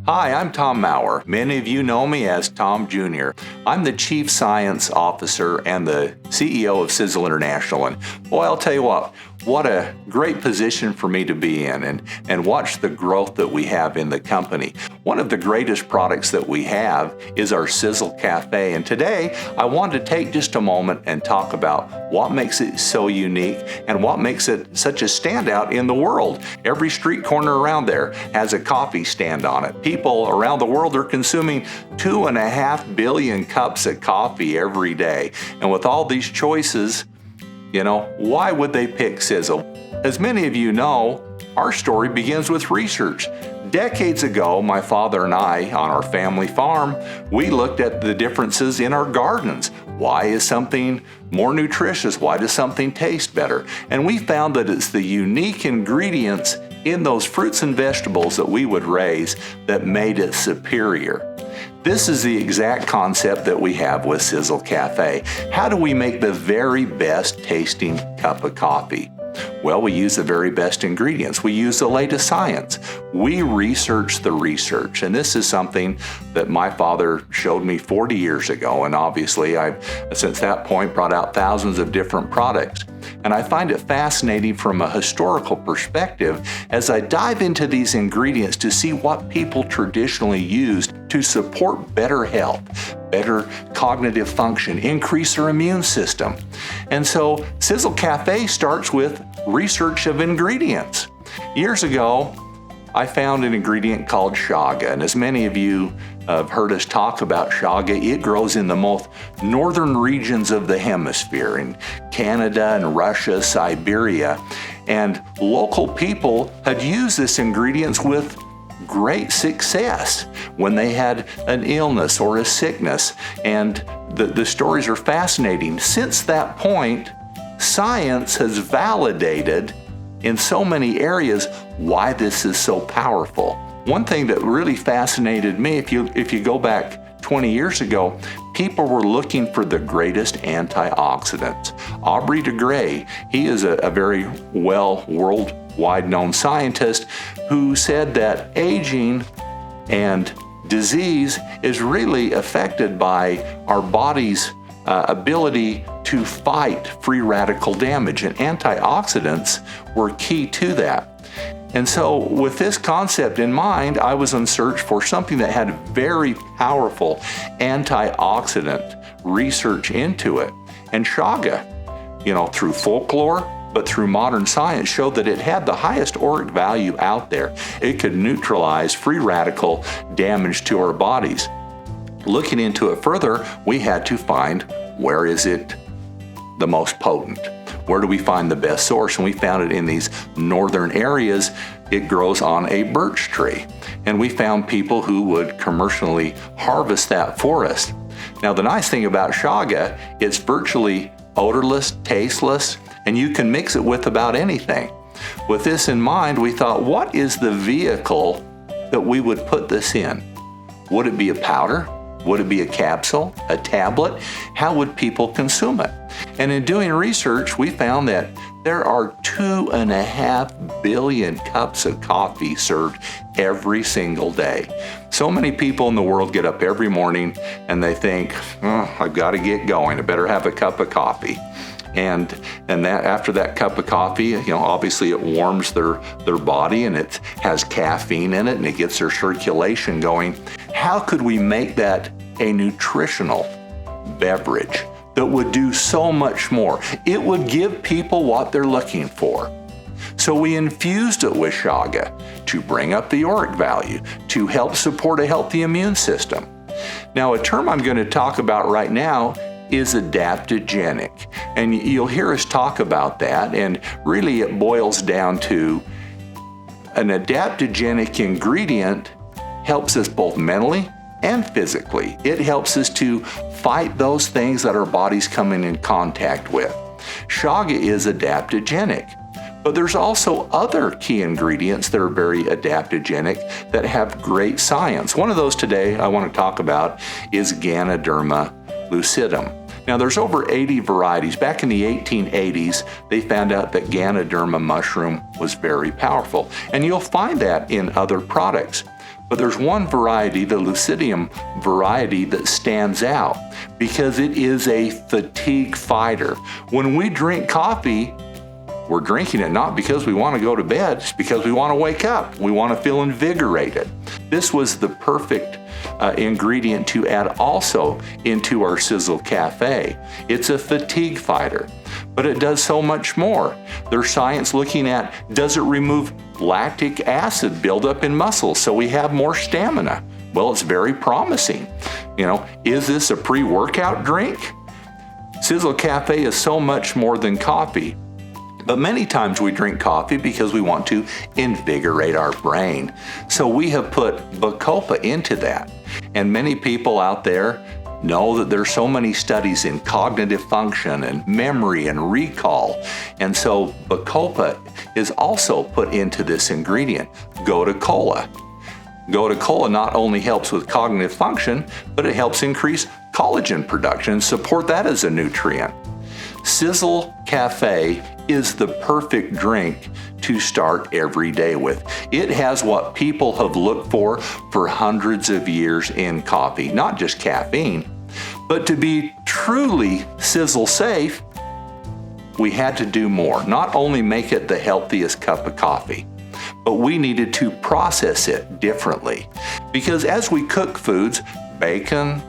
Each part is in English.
Hi, I'm Tom Mower. Many of you know me as Tom Junior. I'm the Chief Science Officer and the CEO of Sisel International. And boy, I'll tell you what a great position for me to be in and watch the growth that we have in the company. One of the greatest products that we have is our SiselKAFFÉ. And today, I wanted to take just a moment and talk about what makes it so unique and what makes it such a standout in the world. Every street corner around there has a coffee stand on it. People around the world are consuming 2.5 billion cups of coffee every day. And with all these choices, why would they pick Sisel? As many of you know, our story begins with research. Decades ago, my father and I, on our family farm, we looked at the differences in our gardens. Why is something more nutritious? Why does something taste better? And we found that it's the unique ingredients in those fruits and vegetables that we would raise that made it superior. This is the exact concept that we have with SiselKAFFÉ. How do we make the very best tasting cup of coffee? Well, we use the very best ingredients. We use the latest science. We research the research. And this is something that my father showed me 40 years ago. And obviously, I've, since that point, brought out thousands of different products. And I find it fascinating from a historical perspective as I dive into these ingredients to see what people traditionally used to support better health, better cognitive function, increase their immune system. And so SiselKAFFÉ starts with research of ingredients. Years ago, I found an ingredient called Chaga, and as many of you have heard us talk about Chaga, it grows in the most northern regions of the hemisphere, in Canada and Russia, Siberia, and local people had used this ingredient with great success when they had an illness or a sickness, and the stories are fascinating. Since that point, science has validated in so many areas why this is so powerful. One thing that really fascinated me, if you go back 20 years ago, people were looking for the greatest antioxidants. Aubrey de Grey, he is a very well worldwide known scientist who said that aging and disease is really affected by our body's ability to fight free radical damage, and antioxidants were key to that. And so with this concept in mind, I was in search for something that had very powerful antioxidant research into it. And Chaga, through folklore, but through modern science, showed that it had the highest ORAC value out there. It could neutralize free radical damage to our bodies. Looking into it further, we had to find where is it the most potent? Where do we find the best source? And we found it in these northern areas. It grows on a birch tree. And we found people who would commercially harvest that for us. Now, the nice thing about Chaga, it's virtually odorless, tasteless, and you can mix it with about anything. With this in mind, we thought, what is the vehicle that we would put this in? Would it be a powder? Would it be a capsule, a tablet? How would people consume it? And in doing research, we found that there are 2.5 billion cups of coffee served every single day. So many people in the world get up every morning and they think, I've got to get going. I better have a cup of coffee. And that after that cup of coffee, obviously it warms their body and it has caffeine in it and it gets their circulation going. How could we make that a nutritional beverage that would do so much more? It would give people what they're looking for. So we infused it with Chaga to bring up the ORAC value, to help support a healthy immune system. Now, a term I'm going to talk about right now is adaptogenic. And you'll hear us talk about that, and really it boils down to an adaptogenic ingredient helps us both mentally and physically. It helps us to fight those things that our bodies come in contact with. Chaga is adaptogenic, but there's also other key ingredients that are very adaptogenic that have great science. One of those today I want to talk about is Ganoderma lucidum. Now, there's over 80 varieties. Back in the 1880s, they found out that Ganoderma mushroom was very powerful, and you'll find that in other products. But there's one variety, the Lucidium variety, that stands out because it is a fatigue fighter. When we drink coffee, we're drinking it not because we want to go to bed, it's because we want to wake up. We want to feel invigorated. This was the perfect ingredient to add also into our SiselKAFFÉ. It's a fatigue fighter, but it does so much more. There's science looking at, does it remove lactic acid buildup in muscles so we have more stamina? Well, it's very promising. Is this a pre-workout drink? SiselKAFFÉ is so much more than coffee. But many times we drink coffee because we want to invigorate our brain. So we have put Bacopa into that. And many people out there know that there's so many studies in cognitive function and memory and recall. And so Bacopa is also put into this ingredient, Gotu Kola. Gotu Kola not only helps with cognitive function, but it helps increase collagen production and support that as a nutrient. SiselKAFFÉ is the perfect drink to start every day with. It has what people have looked for hundreds of years in coffee, not just caffeine, but to be truly Sisel safe, we had to do more. Not only make it the healthiest cup of coffee, but we needed to process it differently. Because as we cook foods, bacon,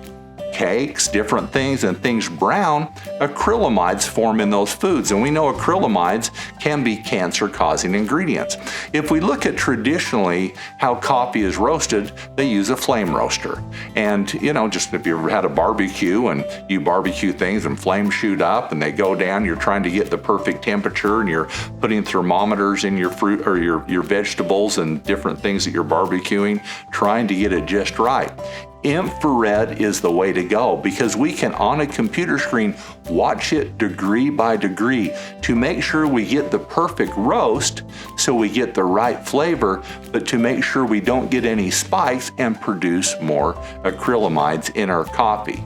cakes, different things, and things brown, acrylamides form in those foods. And we know acrylamides can be cancer-causing ingredients. If we look at traditionally how coffee is roasted, they use a flame roaster. And just if you ever had a barbecue and you barbecue things and flames shoot up and they go down, you're trying to get the perfect temperature and you're putting thermometers in your fruit or your vegetables and different things that you're barbecuing, trying to get it just right. Infrared is the way to go because we can, on a computer screen, watch it degree by degree to make sure we get the perfect roast so we get the right flavor, but to make sure we don't get any spikes and produce more acrylamides in our coffee.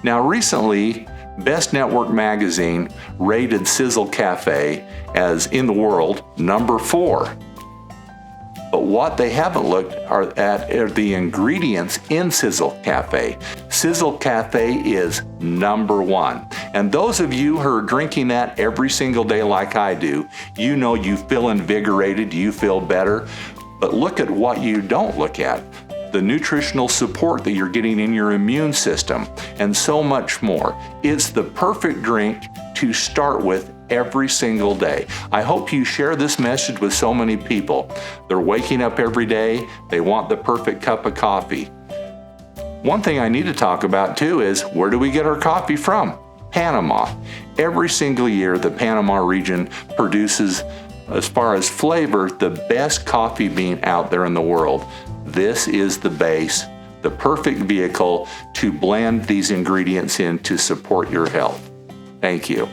Now recently, Best Network Magazine rated SiselKAFFÉ as, in the world, number 4. But what they haven't looked at are the ingredients in SiselKAFFÉ. SiselKAFFÉ is number 1. And those of you who are drinking that every single day like I do, you feel invigorated, you feel better. But look at what you don't look at. The nutritional support that you're getting in your immune system, and so much more. It's the perfect drink to start with every single day. I hope you share this message with so many people. They're waking up every day, they want the perfect cup of coffee. One thing I need to talk about too is, where do we get our coffee from? Panama. Every single year, the Panama region produces, as far as flavor, the best coffee bean out there in the world. This is the base, the perfect vehicle to blend these ingredients in to support your health. Thank you.